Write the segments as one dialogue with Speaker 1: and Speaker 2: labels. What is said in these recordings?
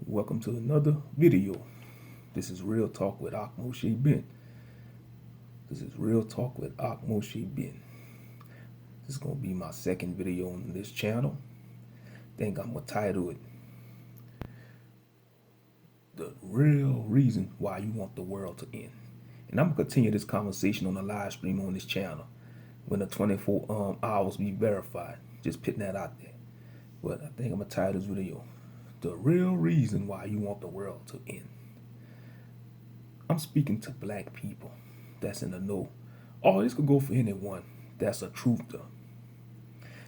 Speaker 1: Welcome to another video. This is Real Talk with Moshe Ben. This is Real Talk with Moshe Ben. This is going to be my second video on this channel. I think I'm going to title it The Real Reason Why You Want the World to End. And I'm going to continue this conversation on the live stream on this channel when the 24 hours be verified. Just putting that out there. But I think I'm going to title this video The Real Reason Why You Want the World to End. I'm speaking to black people that's in the know. Oh, this could go for anyone that's a truther.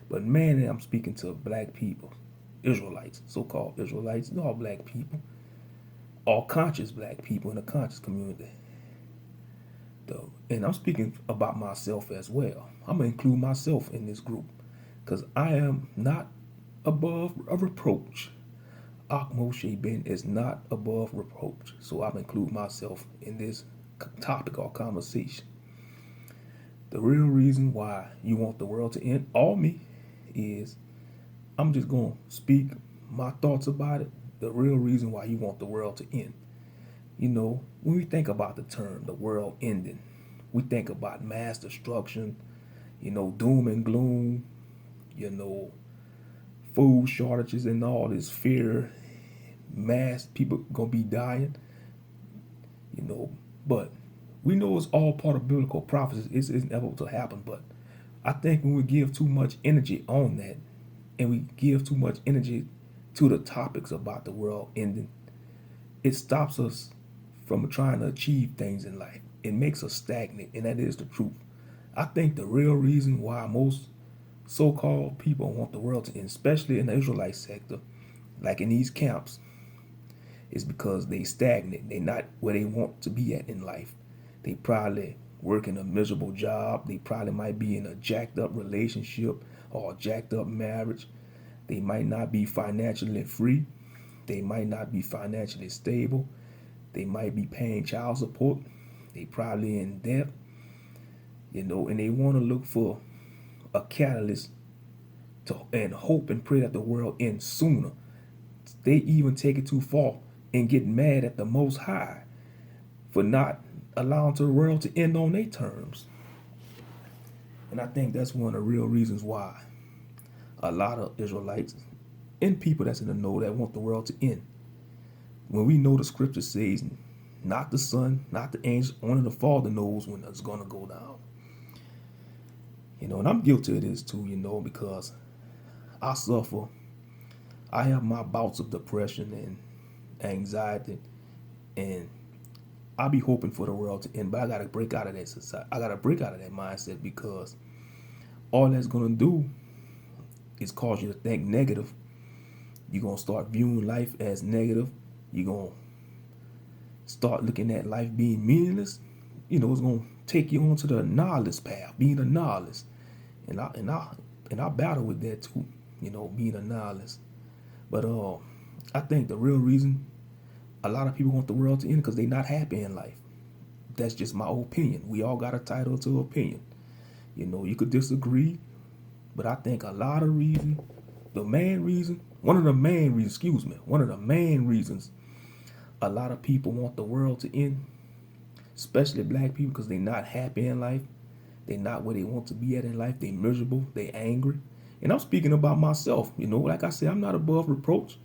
Speaker 1: But mainly I'm speaking to black people, Israelites, so-called Israelites, all black people, all conscious black people in the conscious community. And I'm speaking about myself as well. I'm going to include myself in this group because I am not above a reproach. Moshe Ben is not above reproach. So I'll include myself in this topic or conversation. The real reason why you want the world to end, all me, is I'm just going to speak my thoughts about it. The real reason why you want the world to end. You know, when we think about the term, the world ending, we think about mass destruction, doom and gloom, food shortages and all this fear, mass people gonna be dying, but we know it's all part of biblical prophecy. It's inevitable to happen, but I think when we give too much energy on that and we give too much energy to the topics about the world ending, it stops us from trying to achieve things in life. It makes us stagnant, and that is the truth. I think the real reason why most so-called people want the world to end, especially in the Israelite sector, like in these camps, is because they stagnant. They're not where they want to be at in life. They probably work in a miserable job. They probably might be in a jacked up relationship or a jacked up marriage. They might not be financially free. They might not be financially stable. They might be paying child support. They probably in debt, and they want to look for a catalyst and hope and pray that the world ends sooner. They even take it too far and get mad at the Most High for not allowing the world to end on their terms. And I think that's one of the real reasons why a lot of Israelites and people that's in the know that want the world to end. When we know the scripture says, not the son, not the angels, only the Father knows when it's going to go down. And I'm guilty of this too, because I have my bouts of depression and anxiety, and I be hoping for the world to end, but I got to break out of that society. I got to break out of that mindset, because all that's going to do is cause you to think negative. You're going to start viewing life as negative. You're going to start looking at life being meaningless. It's going to take you onto the nihilist path, being a nihilist. And I battle with that too, being a nihilist. But I think the real reason a lot of people want the world to end because they're not happy in life. That's just my opinion. We all got a title to opinion. You could disagree, but I think a lot of reasons, one of the main reasons a lot of people want the world to end, especially black people, because they're not happy in life. They're not where they want to be at in life. They're miserable. They're angry. And I'm speaking about myself. Like I said, I'm not above reproach.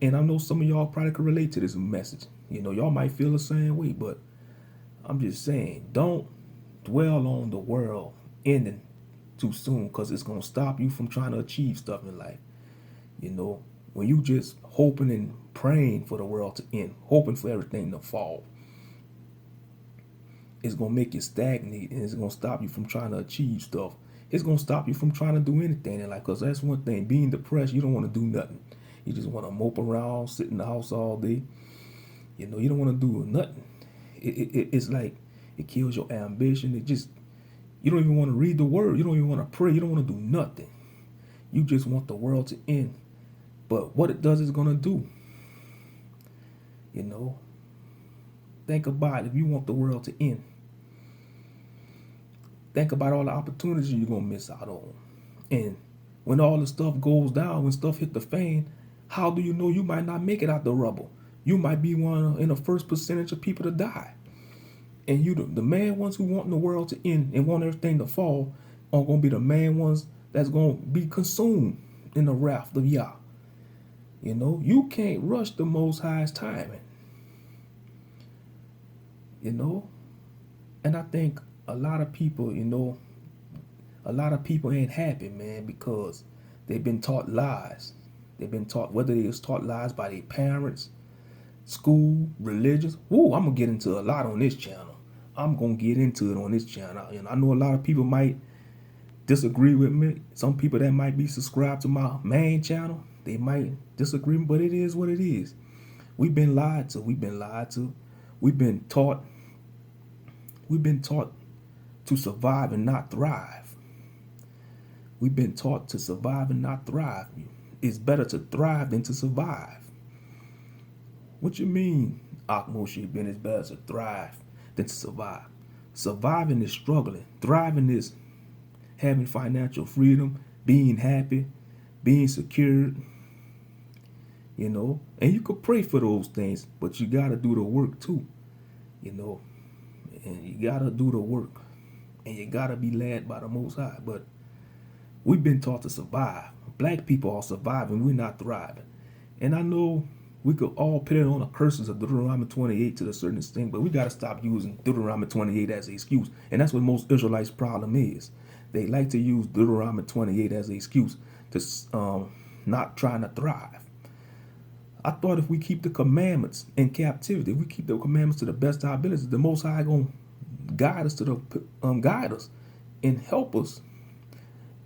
Speaker 1: And I know some of y'all probably could relate to this message. Y'all might feel the same way, but I'm just saying, don't dwell on the world ending too soon, because it's going to stop you from trying to achieve stuff in life. When you just hoping and praying for the world to end, hoping for everything to fall, it's going to make you stagnate, and it's going to stop you from trying to achieve stuff. It's going to stop you from trying to do anything in life, because that's one thing. Being depressed, you don't want to do nothing. You just want to mope around, sit in the house all day. You don't want to do nothing. It's like it kills your ambition. You don't even want to read the word. You don't even want to pray. You don't want to do nothing. You just want the world to end. But what it does is going to do. Think about it. If you want the world to end, think about all the opportunities you're going to miss out on. And when all the stuff goes down, when stuff hit the fan, how do you know you might not make it out the rubble? You might be one in the first percentage of people to die. And you, the main ones who want the world to end and want everything to fall, are gonna be the main ones that's gonna be consumed in the wrath of Yah. You know, you can't rush the Most High's timing. You know, and I think a lot of people, a lot of people ain't happy, man, because they've been taught lies. They've been taught, whether they was taught lies by their parents, school, religious. Woo, I'm gonna get into a lot on this channel. I'm gonna get into it on this channel. And I know a lot of people might disagree with me. Some people that might be subscribed to my main channel, they might disagree, but it is what it is. We've been lied to. We've been lied to. We've been taught. We've been taught to survive and not thrive. We've been taught to survive and not thrive. It's better to thrive than to survive. What you mean, Akmoshe Ben, it's better to thrive than to survive? Surviving is struggling. Thriving is having financial freedom, being happy, being secured, and you could pray for those things, but you got to do the work too, and you got to do the work, and you got to be led by the Most High. But we've been taught to survive. Black people are surviving, we're not thriving. And I know we could all put it on the curses of Deuteronomy 28 to a certain extent, but we got to stop using Deuteronomy 28 as an excuse. And that's what most Israelites' problem is. They like to use Deuteronomy 28 as an excuse to not trying to thrive. I thought if we keep the commandments in captivity, if we keep the commandments to the best of our abilities, the Most High gonna guide us guide us and help us.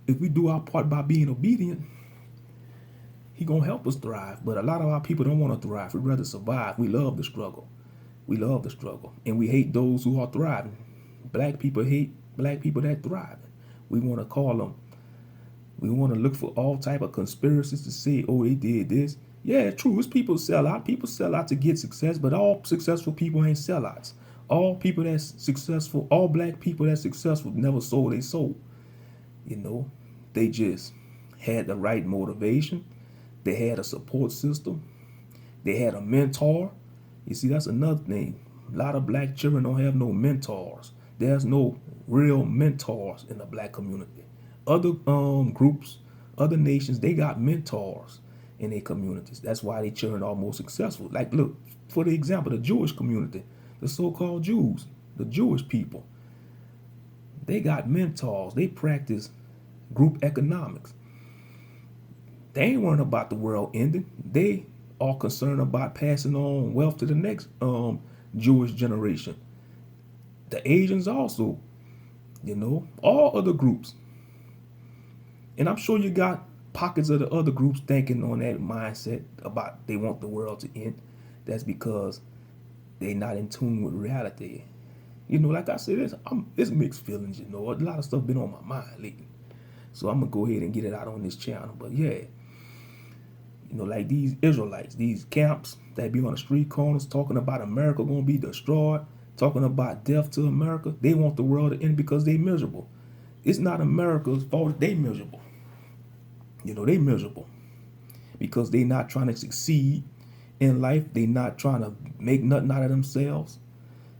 Speaker 1: If we do our part by being obedient, He gonna help us thrive. But a lot of our people don't want to thrive. We'd rather survive. We love the struggle. We love the struggle, and we hate those who are thriving. Black people hate black people that thrive. We want to call them. We want to look for all type of conspiracies to say, oh, they did this. Yeah, true. It's people sell out. People sell out to get success, but all successful people ain't sellouts. All people that's successful, all black people that's successful never sold their soul. They just had the right motivation. They had a support system. They had a mentor. You see, that's another thing. A lot of black children don't have no mentors. There's no real mentors in the black community. Other groups, other nations, they got mentors in their communities. That's why their children are more successful. Like, look, for the example, the Jewish community, the so-called Jews, the Jewish people, they got mentors. They practice group economics. They ain't worrying about the world ending. They are concerned about passing on wealth to the next Jewish generation. The Asians also, all other groups. And I'm sure you got pockets of the other groups thinking on that mindset about they want the world to end. That's because they not in tune with reality. Like I said, it's mixed feelings, A lot of stuff been on my mind lately. So I'm going to go ahead and get it out on this channel. But yeah, like these Israelites, these camps that be on the street corners talking about America going to be destroyed, talking about death to America. They want the world to end because they miserable. It's not America's fault they miserable. They miserable because they not trying to succeed in life. They not trying to make nothing out of themselves,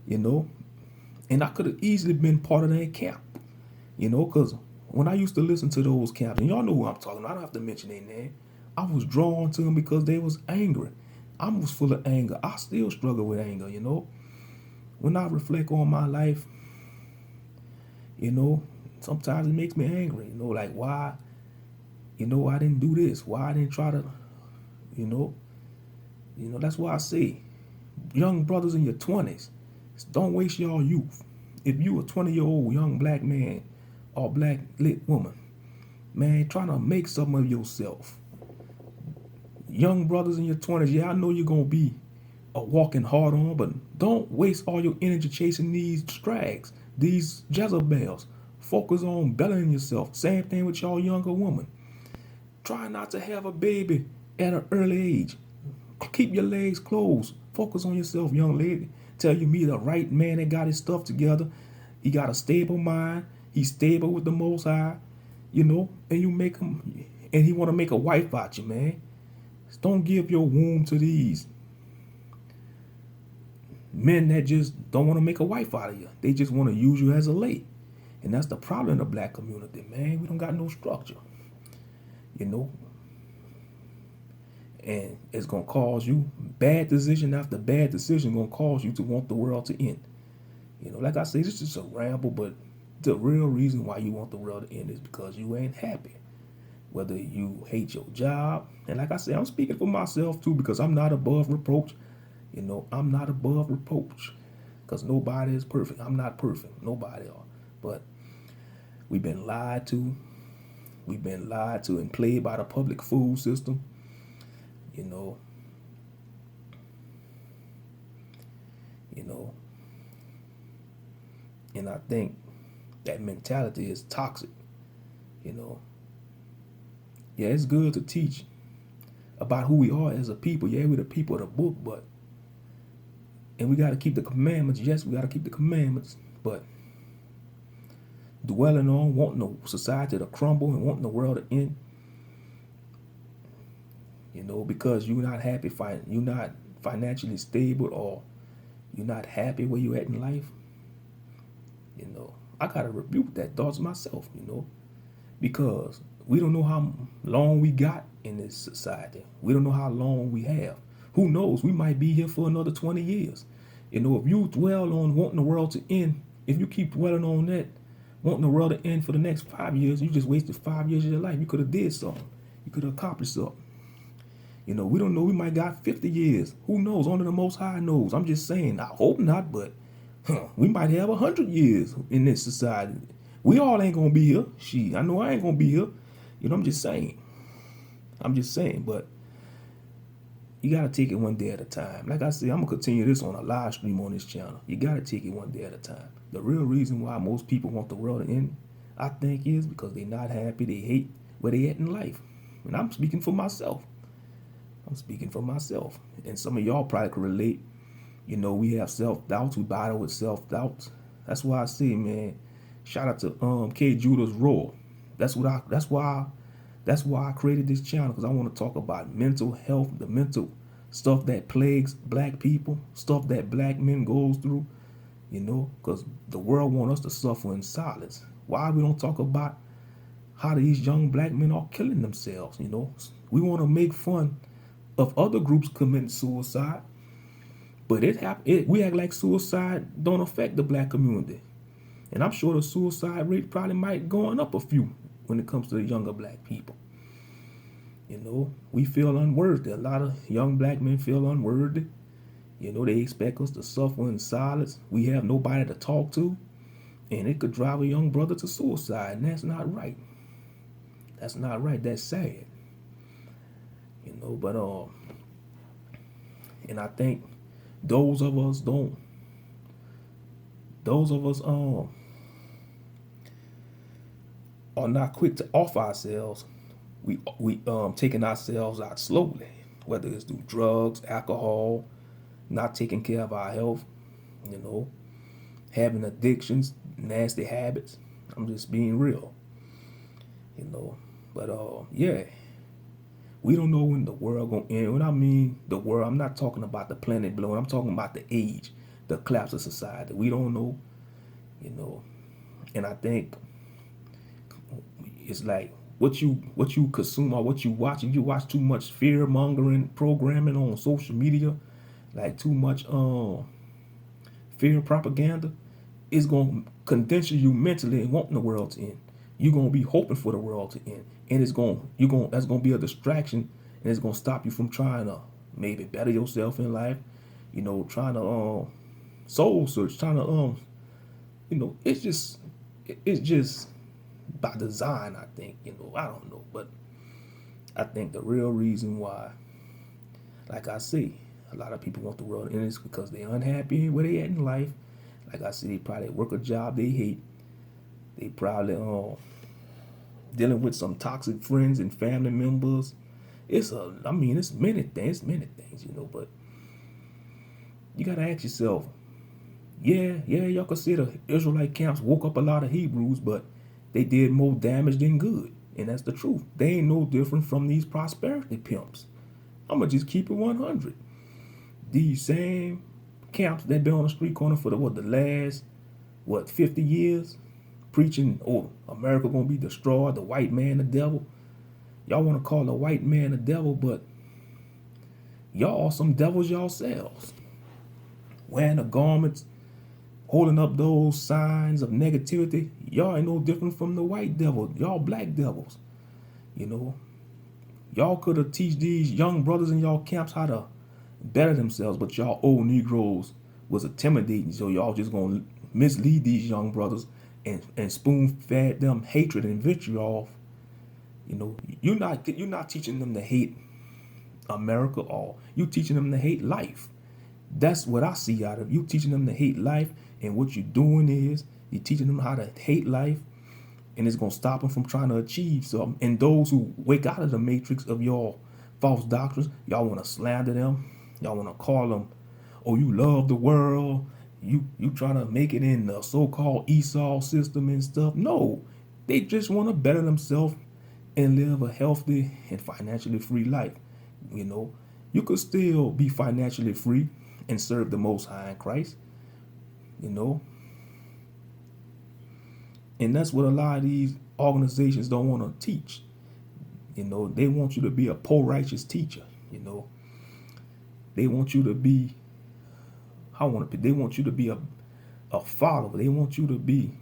Speaker 1: And I could have easily been part of that camp, because when I used to listen to those camps, and y'all know who I'm talking about, I don't have to mention their name. I was drawn to them because they was angry. I was full of anger. I still struggle with anger, When I reflect on my life, sometimes it makes me angry, like why, I didn't do this, why I didn't try to, that's why I say, young brothers in your 20s, don't waste your youth. If you a 20-year-old young black man or black lit woman, man, try to make something of yourself. Young brothers in your 20s, yeah, I know you're going to be a walking hard on, but don't waste all your energy chasing these drags, these Jezebels. Focus on bettering yourself. Same thing with y'all younger woman. Try not to have a baby at an early age. Keep your legs closed. Focus on yourself, young lady. Tell you me the right man that got his stuff together. He got a stable mind. He's stable with the Most High, and you make him, and he want to make a wife out you, man. Don't give your womb to these men that just don't want to make a wife out of you. They just want to use you as a lay. And that's the problem in the black community, man. We don't got no structure, you know. And it's gonna cause you bad decision after bad decision gonna cause you to want the world to end. You know, like I say, this is a ramble, but the real reason why you want the world to end is because you ain't happy. Whether you hate your job, and like I say, I'm speaking for myself too, because I'm not above reproach. You know, I'm not above reproach, because nobody is perfect. I'm not perfect. Nobody are. But we've been lied to. We've been lied to and played by the public food system. You know, you know, and I think that mentality is toxic. You know, yeah, it's good to teach about who we are as a people. Yeah, we're the people of the book, but and we got to keep the commandments. Yes, we got to keep the commandments, but dwelling on wanting the society to crumble and wanting the world to end, you know, because you're not happy, you're not financially stable, or you're not happy where you're at in life, you know, I gotta rebuke that thoughts myself, you know, because we don't know how long we got in this society. We don't know how long we have. Who knows? We might be here for another 20 years. You know, if you dwell on wanting the world to end, if you keep dwelling on that, wanting the world to end for the next 5 years, you just wasted 5 years of your life. You could have did something. You could have accomplished something. You know, we don't know. We might got 50 years. Who knows? Only the Most High knows. I'm just saying. I hope not, but we might have 100 years in this society. We all ain't gonna be here. I know I ain't gonna be here. You know, I'm just saying. But you gotta take it one day at a time. Like I said, I'm gonna continue this on a live stream on this channel. You gotta take it one day at a time. The real reason why most people want the world to end, I think, is because they're not happy. They hate where they at in life. And I'm speaking for myself. And some of y'all probably could relate. You know, we have self-doubts. We battle with self-doubts. That's why I say, man, shout out to K Judah's Roar. That's why I created this channel, because I want to talk about mental health, the mental stuff that plagues black people, stuff that black men goes through, you know, because the world wants us to suffer in silence. Why we don't talk about how these young black men are killing themselves, you know? We want to make fun of other groups committing suicide, but we act like suicide don't affect the black community. And I'm sure the suicide rate probably might going up a few when it comes to the younger black people. You know, we feel unworthy. A lot of young black men feel unworthy. You know, they expect us to suffer in silence. We have nobody to talk to. And it could drive a young brother to suicide. And that's not right. That's not right. That's sad. You know, but and I think those of us are not quick to off ourselves. We taking ourselves out slowly, whether it's through drugs, alcohol, not taking care of our health, you know, having addictions, nasty habits. I'm just being real, you know. But yeah, we don't know when the world gonna end. When I mean the world, I'm not talking about the planet blowing. I'm talking about the age, the collapse of society. We don't know, you know. And I think it's like what you consume or what you watch. If you watch too much fear mongering programming on social media, like too much fear propaganda, it's gonna condense you mentally and wanting the world to end. You're gonna be hoping for the world to end, and that's gonna be a distraction, and it's gonna stop you from trying to maybe better yourself in life. You know, trying to soul search, trying to you know, it's just by design, I think, you know, I don't know, but I think the real reason why, like I say, a lot of people want the world to end is because they're unhappy where they at in life. Like I said, they probably work a job they hate. They probably dealing with some toxic friends and family members. It's many things, you know, but you gotta ask yourself, yeah, y'all can say the Israelite camps woke up a lot of Hebrews, but they did more damage than good. And that's the truth. They ain't no different from these prosperity pimps. I'm going to just keep it 100. These same camps that been on the street corner for the last 50 years, preaching, oh, America gonna be destroyed, the white man the devil. Y'all want to call the white man the devil, but y'all are some devils yourselves. Wearing the garments, holding up those signs of negativity, y'all ain't no different from the white devil. Y'all black devils. You know, y'all could have teach these young brothers in y'all camps how to better themselves, but y'all old Negroes was intimidating, so y'all just gonna mislead these young brothers and spoon fed them hatred and vitriol. You know, you're not teaching them to hate America, or you teaching them to hate life. That's what I see out of you, teaching them to hate life. And what you're doing is you're teaching them how to hate life, and it's gonna stop them from trying to achieve something. And those who wake out of the matrix of your false doctrines, y'all want to slander them. Y'all want to call them, oh, you love the world. You trying to make it in the so-called Esau system and stuff. No, they just want to better themselves and live a healthy and financially free life. You know, you could still be financially free and serve the Most High in Christ. You know, and that's what a lot of these organizations don't want to teach. You know, they want you to be a poor righteous teacher. You know, they want you to be, they want you to be a follower. They want you to be,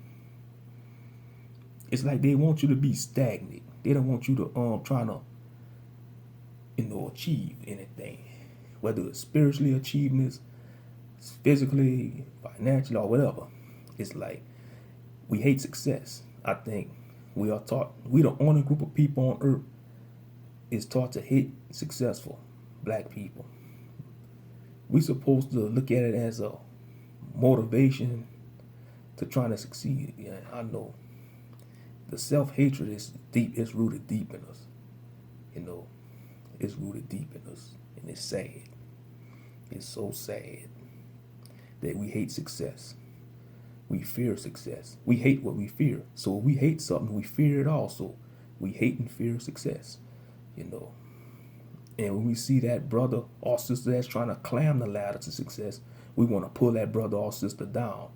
Speaker 1: it's like they want you to be stagnant. They don't want you to trying to, achieve anything, whether it's spiritually achieving this, physically, financially, or whatever. It's like we hate success. I think we are taught, we the only group of people on earth is taught to hate successful black people. We supposed to look at it as a motivation to trying to succeed. Yeah, I know the self-hatred is deep, it's rooted deep in us. You know, it's rooted deep in us, and it's sad. It's so sad that we hate success. We fear success. We hate what we fear. So if we hate something, we fear it also. We hate and fear success, you know. And when we see that brother or sister that's trying to climb the ladder to success, we want to pull that brother or sister down.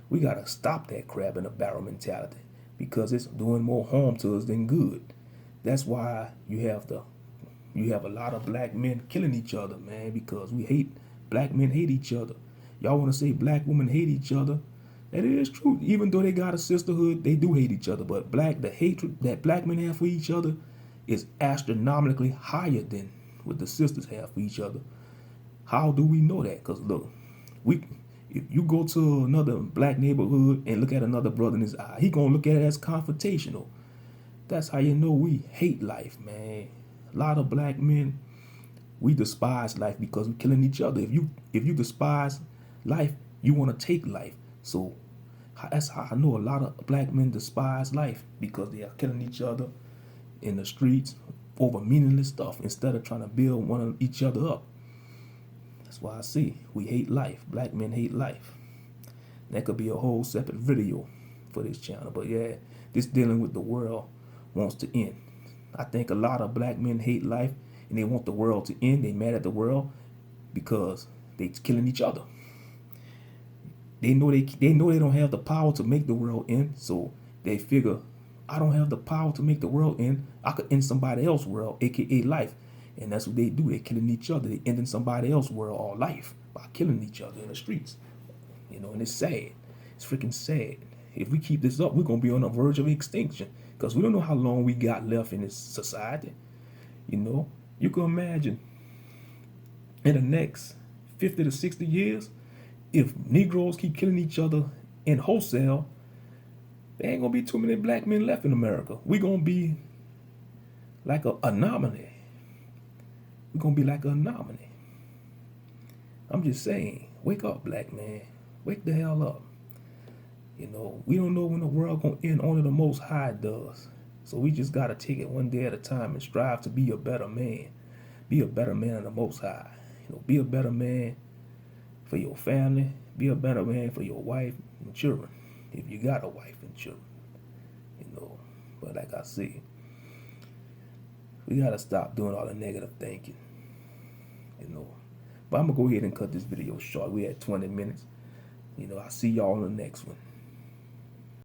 Speaker 1: We got to stop that crab in the barrel mentality, because it's doing more harm to us than good. That's why you have a lot of black men killing each other, man, because black men hate each other. Y'all want to say black women hate each other. That is true. Even though they got a sisterhood, they do hate each other. But the hatred that black men have for each other is astronomically higher than what the sisters have for each other. How do we know that? Because look, if you go to another black neighborhood and look at another brother in his eye, he gonna look at it as confrontational. That's how you know we hate life, man. A lot of black men, we despise life because we're killing each other. If you despise life, you want to take life. So that's how I know a lot of black men despise life, because they are killing each other in the streets over meaningless stuff instead of trying to build one of each other up. That's why I say we hate life. Black men hate life. That could be a whole separate video for this channel. But yeah, this dealing with the world wants to end. I think a lot of black men hate life and they want the world to end. They mad at the world because they killing each other. They know they don't have the power to make the world end, so they figure, I don't have the power to make the world end. I could end somebody else's world, aka life. And that's what they do. They killing each other. They ending somebody else's world or life by killing each other in the streets. You know, and it's sad. It's freaking sad. If we keep this up, we're gonna be on the verge of extinction, because we don't know how long we got left in this society. You know, you can imagine in the next 50 to 60 years, if Negroes keep killing each other in wholesale, there ain't gonna be too many black men left in America. We're gonna be like an anomaly. We're gonna be like an anomaly. I'm just saying, wake up, black man. Wake the hell up. You know, we don't know when the world gonna end, only the Most High does. So we just gotta take it one day at a time and strive to be a better man. Be a better man of the Most High. You know, be a better man for your family. Be a better man for your wife and children, if you got a wife and children. You know, but like I said, we gotta stop doing all the negative thinking. You know, But I'm gonna go ahead and cut this video short. We at 20 minutes. You know, I'll see y'all in the next one.